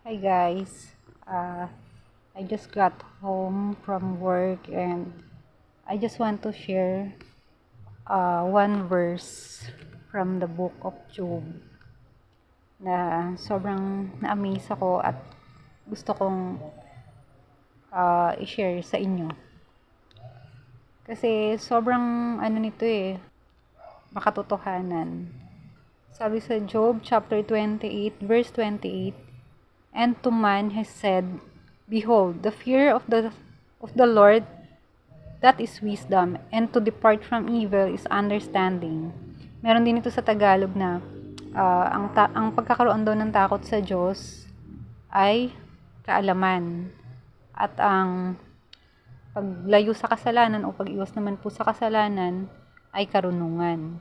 Hi guys, I just got home from work and I just want to share one verse from the book of Job na sobrang na-amaze ako at gusto kong i-share sa inyo. Kasi sobrang nito makatotohanan. Sabi sa Job chapter 28 verse 28, "And to man has said, Behold, the fear of the Lord, that is wisdom, and to depart from evil is understanding." Meron din ito sa Tagalog na ang pagkakaroon daw ng takot sa Diyos ay kaalaman. At ang paglayo sa kasalanan o pag-iwas naman po sa kasalanan ay karunungan.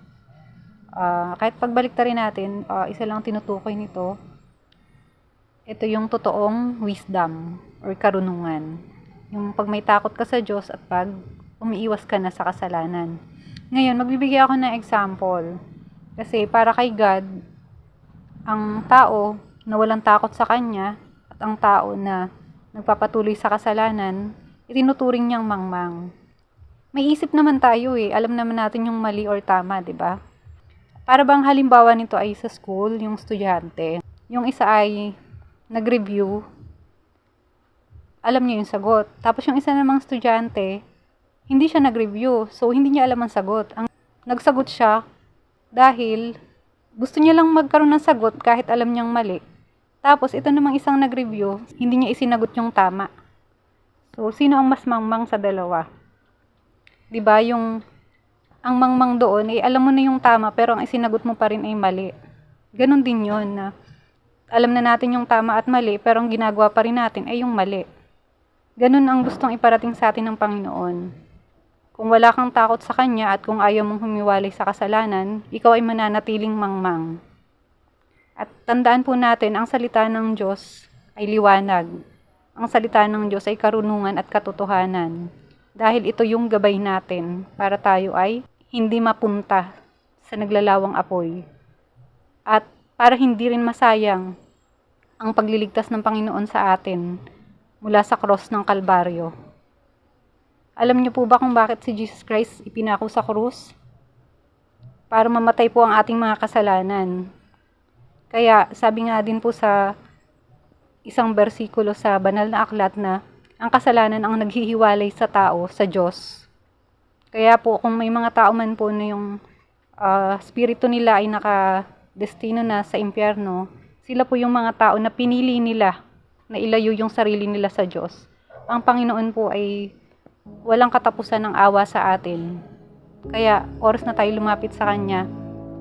Kahit pagbaliktarin natin, isa lang tinutukoy nito. Ito yung totoong wisdom or karunungan. Yung pag may takot ka sa Diyos at pag umiiwas ka na sa kasalanan. Ngayon, magbibigay ako ng example. Kasi para kay God, ang tao na walang takot sa Kanya at ang tao na nagpapatuloy sa kasalanan, itinuturing niyang mangmang. May isip naman tayo alam naman natin yung mali or tama, di ba? Para bang halimbawa nito ay sa school, yung estudyante. Yung isa ay nag-review, alam niya yung sagot. Tapos yung isa namang estudyante, hindi siya nag-review. So, hindi niya alam ang sagot. Nagsagot siya dahil gusto niya lang magkaroon ng sagot kahit alam niyang mali. Tapos, ito namang isang nag-review, hindi niya isinagot yung tama. So, sino ang mas mangmang sa dalawa? Diba, ang mangmang doon, alam mo na yung tama, pero ang isinagot mo pa rin ay mali. Ganon din yun na alam na natin yung tama at mali, pero ang ginagawa pa rin natin ay yung mali. Ganun ang gustong iparating sa atin ng Panginoon. Kung wala kang takot sa Kanya at kung ayaw mong humiwalay sa kasalanan, ikaw ay mananatiling mangmang. At tandaan po natin, ang salita ng Diyos ay liwanag. Ang salita ng Diyos ay karunungan at katotohanan. Dahil ito yung gabay natin para tayo ay hindi mapunta sa naglalawang apoy. At para hindi rin masayang ang pagliligtas ng Panginoon sa atin mula sa cross ng Kalbaryo. Alam niyo po ba kung bakit si Jesus Christ ipinako sa krus? Para mamatay po ang ating mga kasalanan. Kaya sabi nga din po sa isang bersikulo sa banal na aklat na ang kasalanan ang naghihiwalay sa tao sa Diyos. Kaya po kung may mga tao man po na yung spirito nila ay destino na sa impyerno, sila po yung mga tao na pinili nila na ilayo yung sarili nila sa Diyos. Ang Panginoon po ay walang katapusan ng awa sa atin. Kaya oras na tayo lumapit sa Kanya,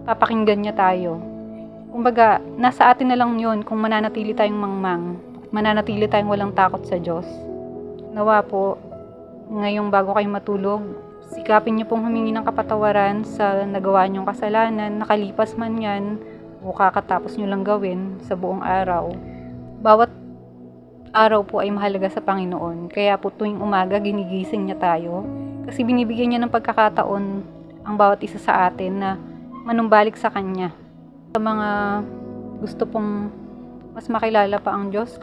papakinggan niya tayo. Kumbaga, nasa atin na lang yun kung mananatili tayong mangmang, mananatili tayong walang takot sa Diyos. Nawa po, ngayong bago kayo matulog, sikapin niyo pong humingi ng kapatawaran sa nagawa niyong kasalanan, nakalipas man yan, o kakatapos niyo lang gawin sa buong araw. Bawat araw po ay mahalaga sa Panginoon, kaya po tuwing umaga ginigising niya tayo, kasi binibigyan niya ng pagkakataon ang bawat isa sa atin na manumbalik sa Kanya. Sa mga gusto pong mas makilala pa ang Diyos,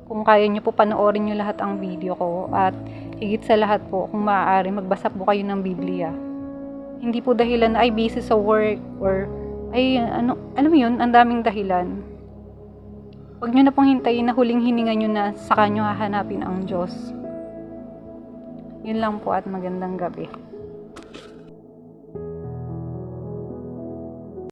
kung kaya niyo po panoorin niyo lahat ang video ko at higit sa lahat po, kung maaari, magbasa po kayo ng Biblia. Hindi po dahilan na ay busy sa work or ay alam mo yun, ang daming dahilan. Huwag nyo na pong hintayin na huling hininga nyo na saka nyo hahanapin ang Diyos. Yun lang po at magandang gabi.